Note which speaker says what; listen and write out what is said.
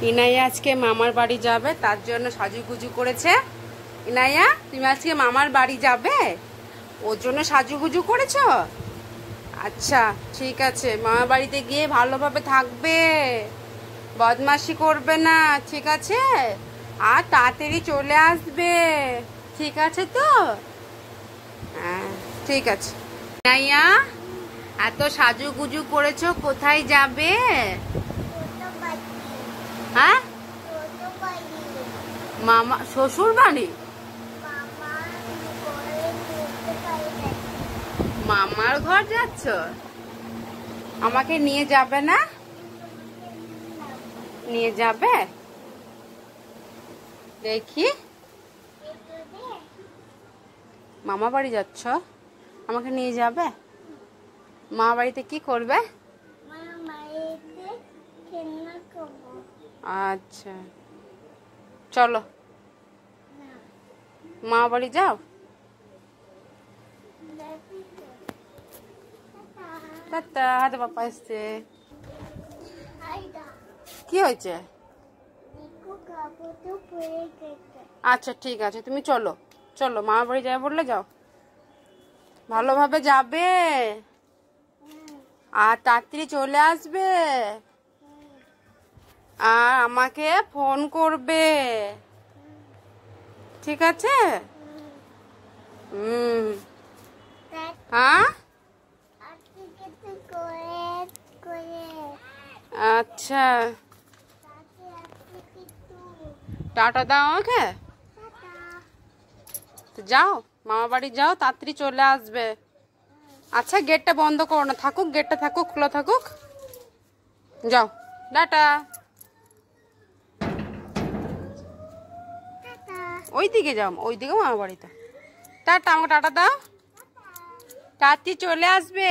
Speaker 1: ইনাইয়া আজকে মামার বাড়ি যাবে, তার জন্য সাজুগুজু করেছে। ইনাইয়া, তুমি আজকে মামার বাড়ি যাবে, ওর জন্য সাজুগুজু করেছো? আচ্ছা ঠিক আছে, মামার বাড়িতে গিয়ে ভালোভাবে থাকবে, বদমাশি করবে না, ঠিক আছে? আর তাড়াতাড়ি চলে আসবে, ঠিক আছে তো? হ্যাঁ ঠিক আছে। ইনাইয়া, এত সাজুগুজু করেছো, কোথায় যাবে? হ্যাঁ, মামা শ্বশুর বাড়ি। মামার ঘর যাচ্ছ? আমাকে নিয়ে যাবে না? নিয়ে যাবে? দেখি, মামা বাড়ি যাচ্ছ, আমাকে নিয়ে যাবে? মা বাড়িতে কি করবে? আচ্ছা চলো, মা বাড়ি যাও। টাটা, হাতে পাপা এসছে। কি হয়েছে? আচ্ছা ঠিক আছে, তুমি চলো চলো, মা বাড়ি যাবে বললে যাও, ভালোভাবে যাবে আর তাড়াতাড়ি চলে আসবে, আর আমাকে ফোন করবে, ঠিক আছে? হ্যাঁ আচ্ছা, টাটা দাও আমাকে। যাও, মামা বাড়ি যাও, তাড়াতাড়ি চলে আসবে। আচ্ছা গেটটা বন্ধ করো না, থাকুক, গেটটা থাকুক, খোলা থাকুক। যাও, টাটা। ওই দিকে যাও, ওই দিকে মামা বাড়িতে। টাটা, আমাকে টাটা দাও, তাড়াতাড়ি চলে আসবে।